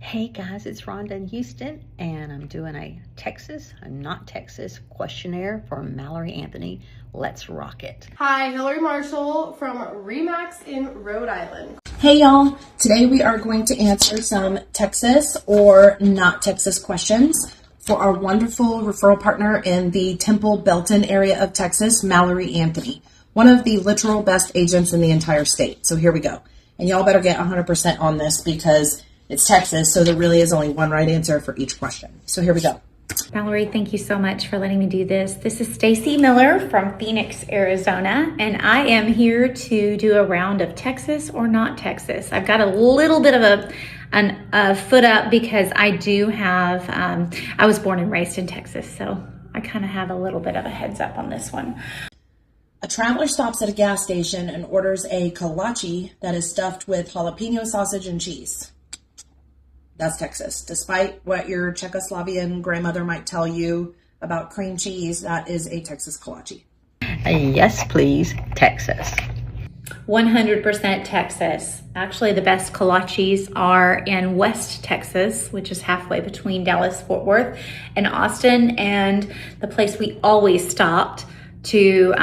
Hey guys, it's Rhonda in Houston, and I'm doing a Texas, a not Texas questionnaire for Mallory Anthony. Let's rock it. Hi, Hilary Marshall from REMAX in Rhode Island. Hey y'all, today we are going to answer some Texas or not Texas questions for our wonderful referral partner in the Temple Belton area of Texas, Mallory Anthony, one of the literal best agents in the entire state. So here we go. And y'all better get 100% on this because it's Texas, so there really is only one right answer for each question. So here we go. Mallory, thank you so much for letting me do this. This is Stacy Miller from Phoenix, Arizona, and I am here to do a round of Texas or not Texas. I've got a little bit of a foot up because I do have, I was born and raised in Texas, so I kind of have a little bit of a heads up on this one. A traveler stops at a gas station and orders a kolache that is stuffed with jalapeno sausage and cheese. That's Texas. Despite what your Czechoslovakian grandmother might tell you about cream cheese, that is a Texas kolache. Yes, please, Texas. 100% Texas. Actually, the best kolaches are in West Texas, which is halfway between Dallas, Fort Worth, and Austin, and the place we always stopped to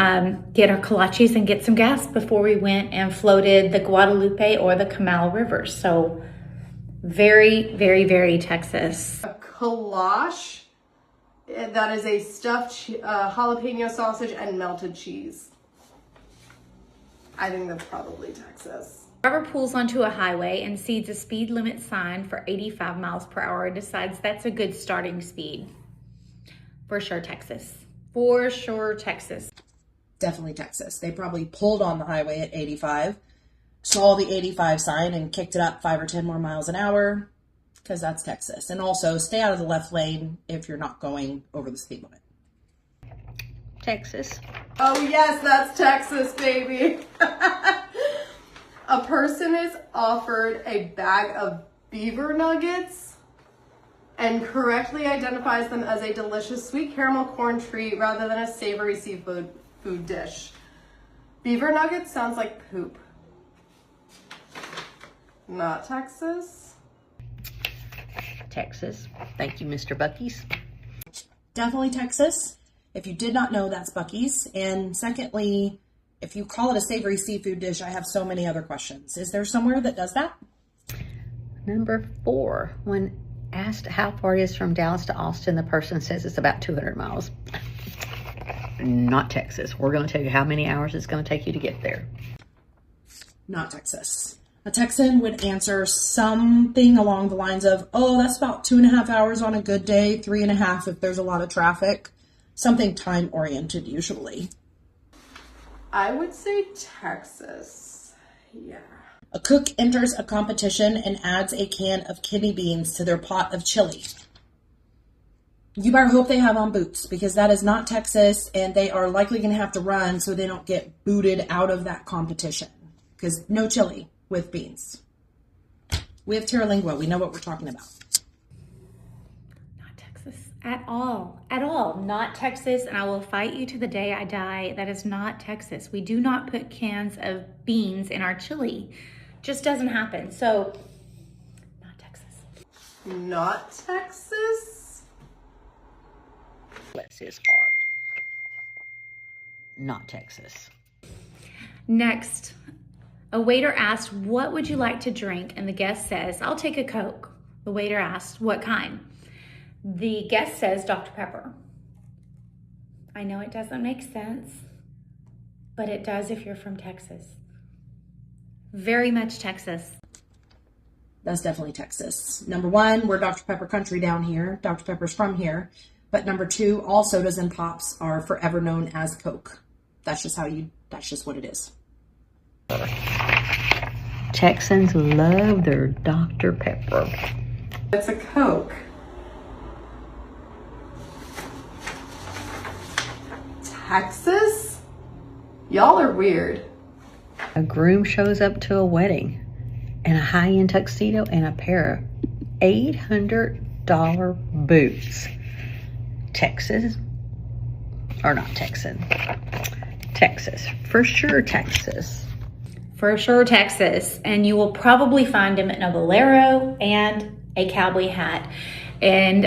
get our kolaches and get some gas before we went and floated the Guadalupe or the Canal River. So very, very, very Texas. A kolache, that is a stuffed jalapeno sausage and melted cheese. I think that's probably Texas. Driver pulls onto a highway and sees a speed limit sign for 85 miles per hour and decides that's a good starting speed. For sure, Texas. For sure, Texas. Definitely Texas. They probably pulled on the highway at 85, saw the 85 sign and kicked it up 5 or 10 more miles an hour because that's Texas. And also stay out of the left lane if you're not going over the speed limit. Texas. Oh yes, that's Texas, baby. A person is offered a bag of Beaver Nuggets and correctly identifies them as a delicious sweet caramel corn treat rather than a savory seafood dish. Beaver Nuggets sounds like poop. Not Texas. Texas. Thank you, Mr. Bucky's. Definitely Texas. If you did not know, that's Bucky's. And secondly, if you call it a savory seafood dish, I have so many other questions. Is there somewhere that does that? Number 4, when asked how far it is from Dallas to Austin, the person says it's about 200 miles. Not Texas. We're going to tell you how many hours it's going to take you to get there. Not Texas. A Texan would answer something along the lines of, oh, that's about 2.5 hours on a good day, 3.5 if there's a lot of traffic. Something time-oriented, usually. I would say Texas. Yeah. A cook enters a competition and adds a can of kidney beans to their pot of chili. You better hope they have on boots because that is not Texas and they are likely going to have to run so they don't get booted out of that competition because no chili with beans. We have terralingua. We know what we're talking about. Not Texas at all. At all. Not Texas, and I will fight you to the day I die. That is not Texas. We do not put cans of beans in our chili. Just doesn't happen. So, not Texas. Not Texas? Bless his heart. Not Texas. Next, a waiter asked, "What would you like to drink?" And the guest says, "I'll take a Coke." The waiter asked, "What kind?" The guest says, "Dr. Pepper." I know it doesn't make sense, but it does if you're from Texas. Very much Texas. That's definitely Texas. Number 1, we're Dr. Pepper country down here. Dr. Pepper's from here. But number 2, all sodas and pops are forever known as Coke. That's just what it is. Texans love their Dr. Pepper. It's a Coke. Texas? Y'all are weird. A groom shows up to a wedding in a high-end tuxedo and a pair of $800 boots. Texas or not Texan? Texas. For sure, Texas. For sure, Texas. And you will probably find him in a bolero and a cowboy hat. And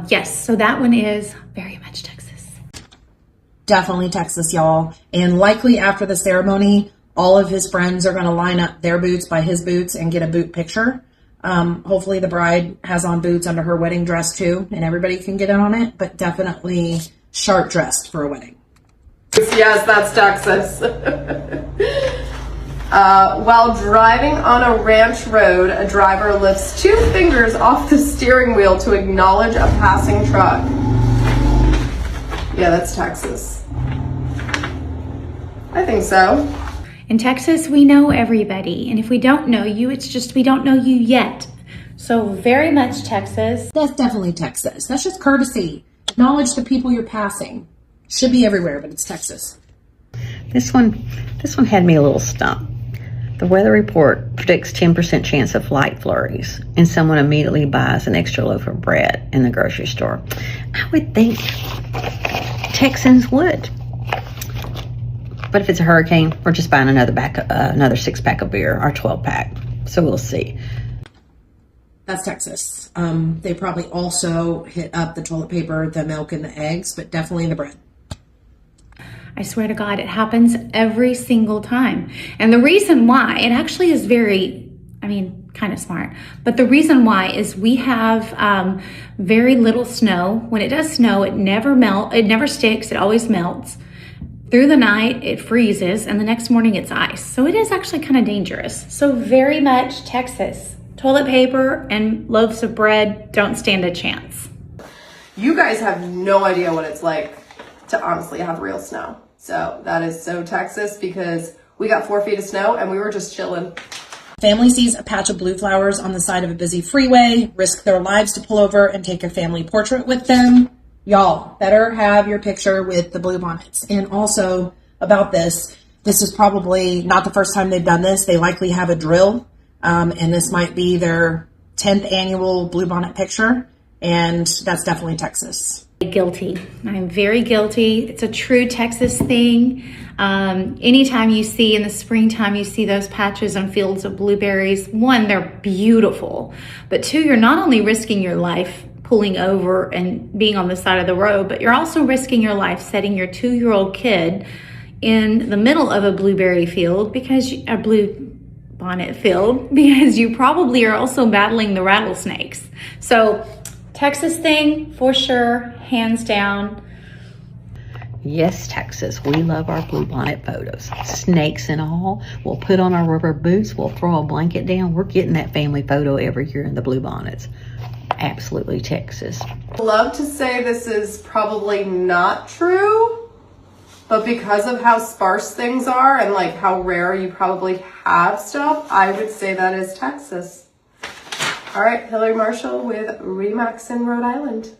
yes, so that one is very much Texas. Definitely Texas, y'all. And likely after the ceremony, all of his friends are going to line up their boots by his boots and get a boot picture. Hopefully the bride has on boots under her wedding dress too, and everybody can get in on it, but definitely sharp dressed for a wedding. Yes, that's Texas. While driving on a ranch road, a driver lifts 2 fingers off the steering wheel to acknowledge a passing truck. Yeah, that's Texas. I think so. In Texas, we know everybody. And if we don't know you, it's just we don't know you yet. So very much Texas. That's definitely Texas. That's just courtesy. Acknowledge the people you're passing. Should be everywhere, but it's Texas. This one had me a little stumped. The weather report predicts 10% chance of light flurries, and someone immediately buys an extra loaf of bread in the grocery store. I would think Texans would. But if it's a hurricane, we're just buying another 6-pack of beer or 12-pack. So we'll see. That's Texas. They probably also hit up the toilet paper, the milk, and the eggs, but definitely the bread. I swear to God, it happens every single time. And the reason why, it actually is kind of smart. But the reason why is we have very little snow. When it does snow, it never sticks, it always melts. Through the night, it freezes, and the next morning it's ice. So it is actually kind of dangerous. So very much Texas. Toilet paper and loaves of bread don't stand a chance. You guys have no idea what it's like to honestly have real snow. So that is so Texas, because we got 4 feet of snow and we were just chilling. Family sees a patch of blue flowers on the side of a busy freeway, risk their lives to pull over and take a family portrait with them. Y'all better have your picture with the bluebonnets. And also about this is probably not the first time they've done this. They likely have a drill, and this might be their 10th annual bluebonnet picture, and that's definitely Texas. Guilty. I'm very guilty. It's a true Texas thing. Anytime you see in the springtime, you see those patches and fields of blueberries. 1, they're beautiful, but 2, you're not only risking your life pulling over and being on the side of the road, but you're also risking your life setting your 2-year-old kid in the middle of a blueberry field a bluebonnet field, because you probably are also battling the rattlesnakes. So Texas thing for sure, hands down. Yes, Texas, we love our bluebonnet photos. Snakes and all. We'll put on our rubber boots. We'll throw a blanket down. We're getting that family photo every year in the bluebonnets. Absolutely Texas. Love to say this is probably not true, but because of how sparse things are and like how rare you probably have stuff, I would say that is Texas. All right, Hilary Marshall with REMAX in Rhode Island.